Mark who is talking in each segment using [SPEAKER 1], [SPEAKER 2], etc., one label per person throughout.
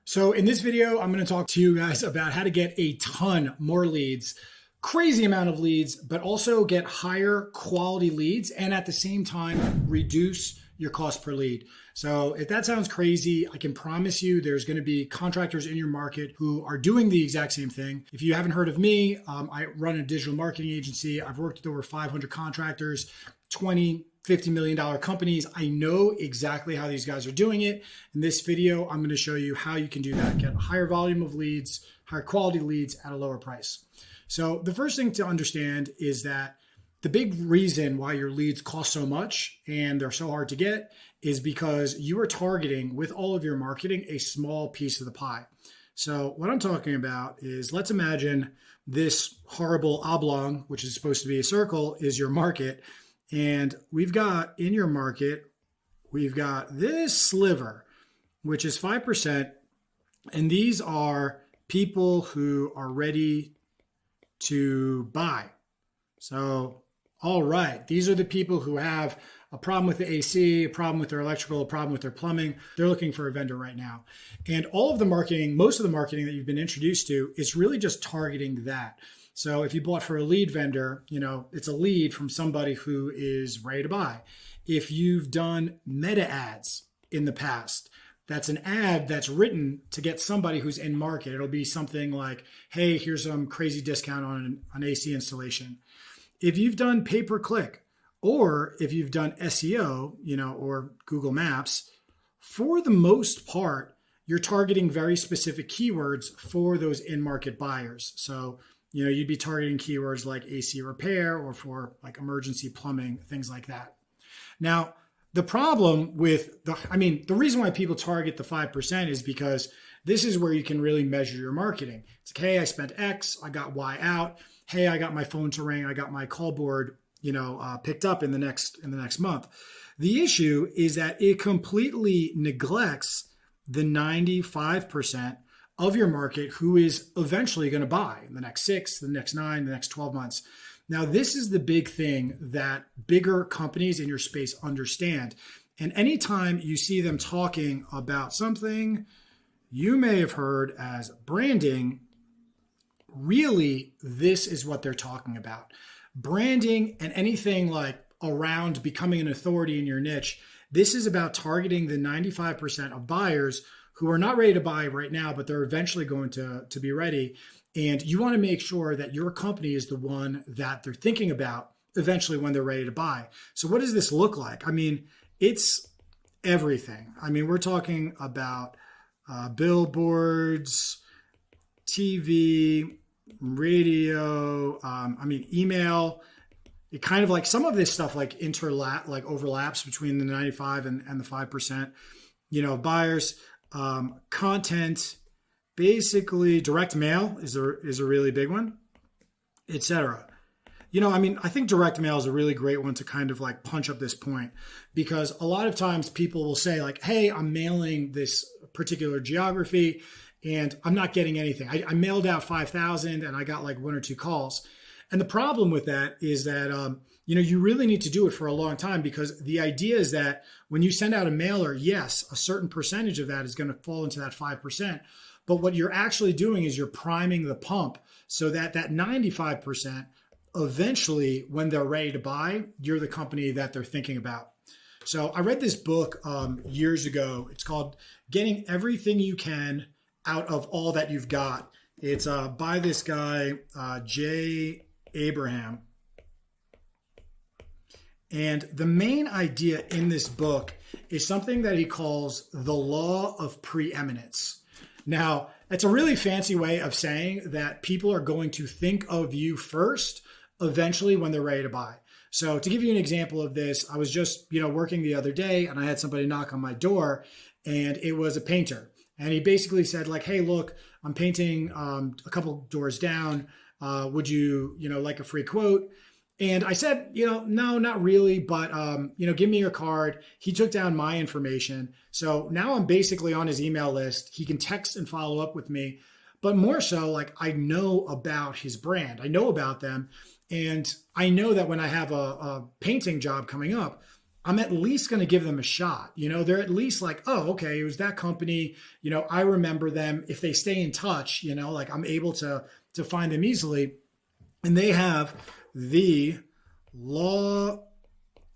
[SPEAKER 1] So in this video, I'm going to talk to you guys about how to get a ton more leads, crazy amount of leads, but also get higher quality leads and at the same time, reduce your cost per lead. So if that sounds crazy, I can promise you there's going to be contractors in your market who are doing the exact same thing. If you haven't heard of me, I run a digital marketing agency. I've worked with over 500 contractors, 20, $50 million companies. I know exactly how these guys are doing it. In this video, I'm going to show you how you can do that, get a higher volume of leads, higher quality leads at a lower price. So the first thing to understand is that the big reason why your leads cost so much and they're so hard to get is because you are targeting with all of your marketing a small piece of the pie. So what I'm talking about is, let's imagine this horrible oblong, which is supposed to be a circle, is your market. And we've got in your market, we've got this sliver, which is 5%. And these are people who are ready to buy. So, all right, these are the people who have a problem with the AC, a problem with their electrical, a problem with their plumbing. They're looking for a vendor right now. And all of the marketing, most of the marketing that you've been introduced to is really just targeting that. So if you bought for a lead vendor, it's a lead from somebody who is ready to buy. If you've done meta ads in the past, that's an ad that's written to get somebody who's in market. It'll be something like, hey, here's some crazy discount on an AC installation. If you've done pay-per-click, or if you've done SEO, or Google Maps, for the most part, you're targeting very specific keywords for those in-market buyers. So, you'd be targeting keywords like AC repair or for like emergency plumbing, things like that. Now, the problem with the reason why people target the 5% is because this is where you can really measure your marketing. It's like, hey, I spent X, I got Y out. Hey, I got my phone to ring, I got my call board, picked up in the next month. The issue is that it completely neglects the 95% of your market who is eventually going to buy in the next 6, the next 9, the next 12 months. Now, this is the big thing that bigger companies in your space understand. And anytime you see them talking about something you may have heard as branding, really, this is what they're talking about. Branding and anything like around becoming an authority in your niche, this is about targeting the 95% of buyers who are not ready to buy right now, but they're eventually going to be ready. And you want to make sure that your company is the one that they're thinking about eventually when they're ready to buy. So what does this look like? It's everything. We're talking about billboards, TV, radio, email. It kind of like some of this stuff like overlaps between the 95 and the 5%, buyers. Content, basically direct mail is a really big one, etc. I think direct mail is a really great one to kind of like punch up this point, because a lot of times people will say like, hey, I'm mailing this particular geography and I'm not getting anything. I mailed out 5,000 and I got like 1 or 2 calls. And the problem with that is that, you really need to do it for a long time, because the idea is that when you send out a mailer, yes, a certain percentage of that is going to fall into that 5%. But what you're actually doing is you're priming the pump so that that 95%, eventually, when they're ready to buy, you're the company that they're thinking about. So I read this book years ago. It's called Getting Everything You Can Out of All That You've Got. It's by this guy, Jay Abraham. And the main idea in this book is something that he calls the law of preeminence. Now, it's a really fancy way of saying that people are going to think of you first, eventually when they're ready to buy. So to give you an example of this, I was just, working the other day and I had somebody knock on my door, and it was a painter. And he basically said like, hey, look, I'm painting a couple doors down. Would you, like a free quote? And I said, no, not really, but, give me your card. He took down my information. So now I'm basically on his email list. He can text and follow up with me, but more so like I know about his brand. I know about them. And I know that when I have a painting job coming up, I'm at least going to give them a shot. They're at least like, oh, okay, it was that company. I remember them. If they stay in touch, like I'm able to find them easily. And they have the law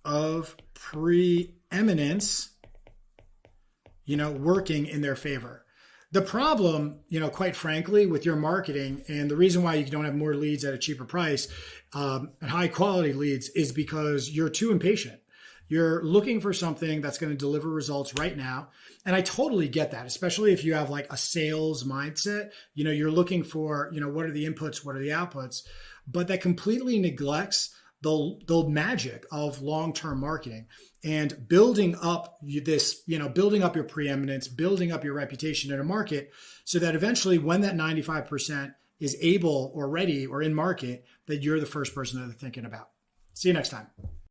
[SPEAKER 1] of preeminence, working in their favor. The problem, quite frankly, with your marketing, and the reason why you don't have more leads at a cheaper price and high quality leads, is because you're too impatient. You're looking for something that's going to deliver results right now. And I totally get that, especially if you have like a sales mindset. You're looking for, what are the inputs, what are the outputs? But that completely neglects the magic of long-term marketing and building up building up your preeminence, building up your reputation in a market, so that eventually when that 95% is able or ready or in market, that you're the first person that they're thinking about. See you next time.